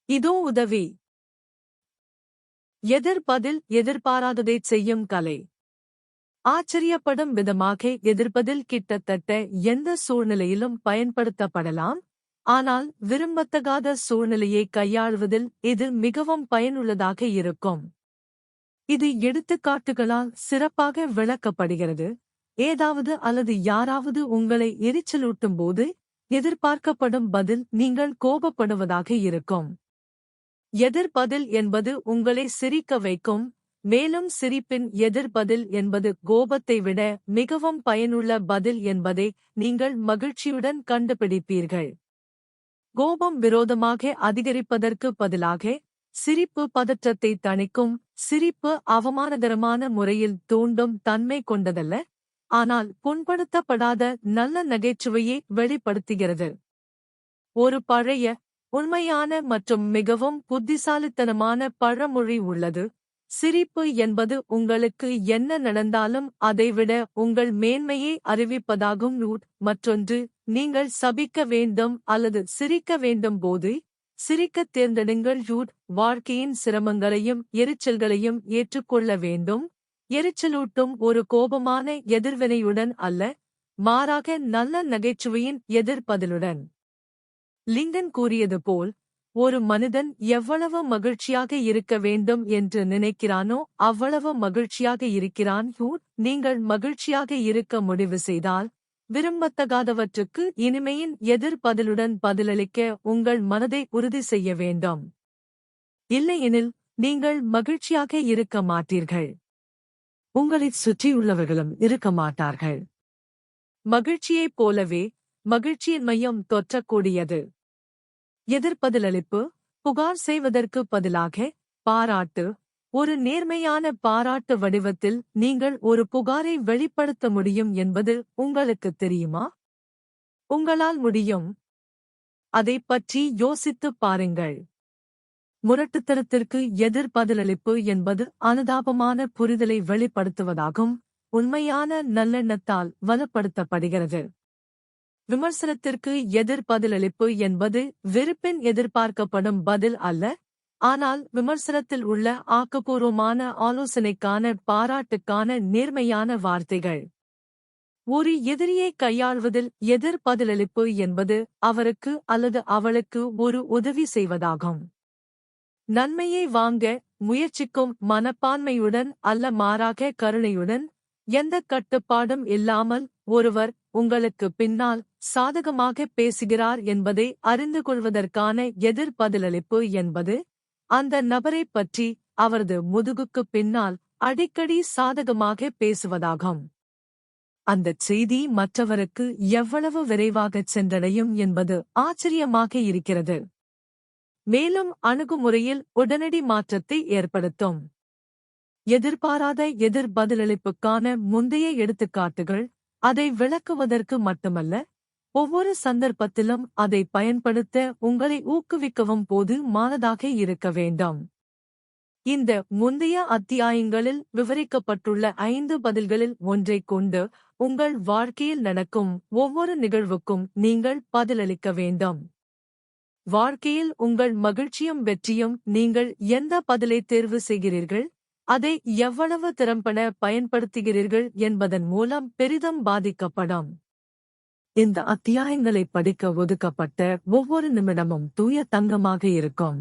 இதோ உதவி. எதிர்பதில் எதிர்பாராததைச் செய்யும் கலை. ஆச்சரியப்படும் விதமாக எதிர்பதில் கிட்டத்தட்ட எந்த சூழ்நிலையிலும் பயன்படுத்தப்படலாம், ஆனால் விரும்பத்தகாத சூழ்நிலையை கையாள்வதில் இது மிகவும் பயனுள்ளதாக இருக்கும். இது எடுத்துக்காட்டுகளால் சிறப்பாக விளக்கப்படுகிறது. ஏதாவது அல்லது யாராவது உங்களை எரிச்சலூட்டும் போது எதிர்பார்க்கப்படும் பதில் நீங்கள் கோபப்படுவதாக இருக்கும். எதிர்பதில் என்பது உங்களை சிரிக்க வைக்கும், மேலும் சிரிப்பின் எதிர்பதில் என்பது கோபத்தை விட மிகவும் பயனுள்ள பதில் என்பதை நீங்கள் மகிழ்ச்சியுடன் கண்டுபிடிப்பீர்கள். கோபம் விரோதமாக அதிகரிப்பதற்கு பதிலாக சிரிப்பு பதற்றத்தை தணிக்கும். சிரிப்பு அவமானகரமான முறையில் தூண்டும் தன்மை கொண்டதல்ல, ஆனால் புண்படுத்தப்படாத நல்ல நகைச்சுவையை வெளிப்படுத்துகிறது. ஒரு பழைய, உண்மையான மற்றும் மிகவும் புத்திசாலித்தனமான பழமொழி உள்ளது. சிரிப்பு என்பது உங்களுக்கு என்ன நடந்தாலும் அதைவிட உங்கள் மேன்மையை அறிவிப்பதாகும். மற்றொன்று, நீங்கள் சபிக்க வேண்டும் அல்லது சிரிக்க வேண்டும் போது சிரிக்கத் தேர்ந்தெடுங்கள். வாழ்க்கையின் சிரமங்களையும் எரிச்சல்களையும் ஏற்றுக்கொள்ள வேண்டும். எரிச்சலூட்டும் ஒரு கோபமான எதிர்வினையுடன் அல்ல, மாறாக நல்ல நகைச்சுவையின் எதிர்பதிலுடன். லிங்கன் கூறியது போல், ஒரு மனிதன் எவ்வளவு மகிழ்ச்சியாக இருக்க வேண்டும் என்று நினைக்கிறானோ அவ்வளவு மகிழ்ச்சியாக இருக்கிறான். நீங்கள் மகிழ்ச்சியாக இருக்க முடிவு செய்தால், விரும்பத்தகாதவற்றுக்கு இனிமையின் எதிர்பதிலுடன் பதிலளிக்க உங்கள் மனதை உறுதி செய்ய வேண்டும். இல்லையெனில் நீங்கள் மகிழ்ச்சியாக இருக்க மாட்டீர்கள். உங்களைச் சுற்றியுள்ளவர்களும் இருக்க மாட்டார்கள். மகிழ்ச்சியைப் போலவே மகிழ்ச்சியின் மையம் தொற்றக்கூடியது. எதிர்பதிலளிப்பு, புகார் செய்வதற்கு பதிலாக பாராட்டு. ஒரு நேர்மையான பாராட்டு வடிவத்தில் நீங்கள் ஒரு புகாரை வெளிப்படுத்த முடியும் என்பது உங்களுக்குத் தெரியுமா? உங்களால் முடியும். அதைப் பற்றி யோசித்துப் பாருங்கள். முரட்டுத்தனத்திற்கு எதிர்பதிலளிப்பு என்பது அனுதாபமான புரிதலை வெளிப்படுத்துவதாகும், உண்மையான நல்லெண்ணத்தால் வலுப்படுத்தப்படுகிறது. விமர்சனத்திற்கு எதிர்பதிலளிப்பு என்பது வெறுப்பின் எதிர்பார்க்கப்படும் பதில் அல்ல, ஆனால் விமர்சனத்தில் உள்ள ஆக்கப்பூர்வமான ஆலோசனைக்கான பாராட்டுக்கான நேர்மையான வார்த்தைகள். ஒரு எதிரியை கையாள்வதில் எதிர்பதிலளிப்பு என்பது அவருக்கு அல்லது அவளுக்கு ஒரு உதவி செய்வதாகும். நன்மையை வாங்க முயற்சிக்கும் மனப்பான்மையுடன் அல்ல, மாறாக கருணையுடன். எந்த கட்டுப்பாடும் இல்லாமல் ஒருவர் உங்களுக்கு பின்னால் சாதகமாக பேசுகிறார் என்பதை அறிந்து கொள்வதற்கான எதிர்பதிலளிப்பு என்பது அந்த நபரைப் பற்றி அவரது முதுகுக்குப் பின்னால் அடிக்கடி சாதகமாக பேசுவதாகும். அந்தச் செய்தி மற்றவருக்கு எவ்வளவு விரைவாகச் சென்றடையும் என்பது ஆச்சரியமாக இருக்கிறது. மேலும் அணுகுமுறையில் உடனடி மாற்றத்தை ஏற்படுத்தும். எதிர்பாராத எதிர்பதிலளிப்புக்கான முந்தைய எடுத்துக்காட்டுகள் அதை விளக்குவதற்கு மட்டுமல்ல, ஒவ்வொரு சந்தர்ப்பத்திலும் அதை பயன்படுத்த உங்களை ஊக்குவிக்கவும் போதுமானதாக இருக்க வேண்டும். இந்த முந்தைய அத்தியாயங்களில் விவரிக்கப்பட்டுள்ள 5 பதில்களில் ஒன்றைக் கொண்டு உங்கள் வாழ்க்கையில் நடக்கும் ஒவ்வொரு நிகழ்வுக்கும் நீங்கள் பதிலளிக்க வேண்டும். வாழ்க்கையில் உங்கள் மகிழ்ச்சியும் வெற்றியும் நீங்கள் எந்த பதிலை தேர்வு செய்கிறீர்கள், அதை எவ்வளவு திறம்பட பயன்படுத்துகிறீர்கள் என்பதன் மூலம் பெரிதும் பாதிக்கப்படும். இந்த அத்தியாயங்களை படிக்க ஒதுக்கப்பட்ட ஒவ்வொரு நிமிடமும் தூய தங்கமாக இருக்கும்.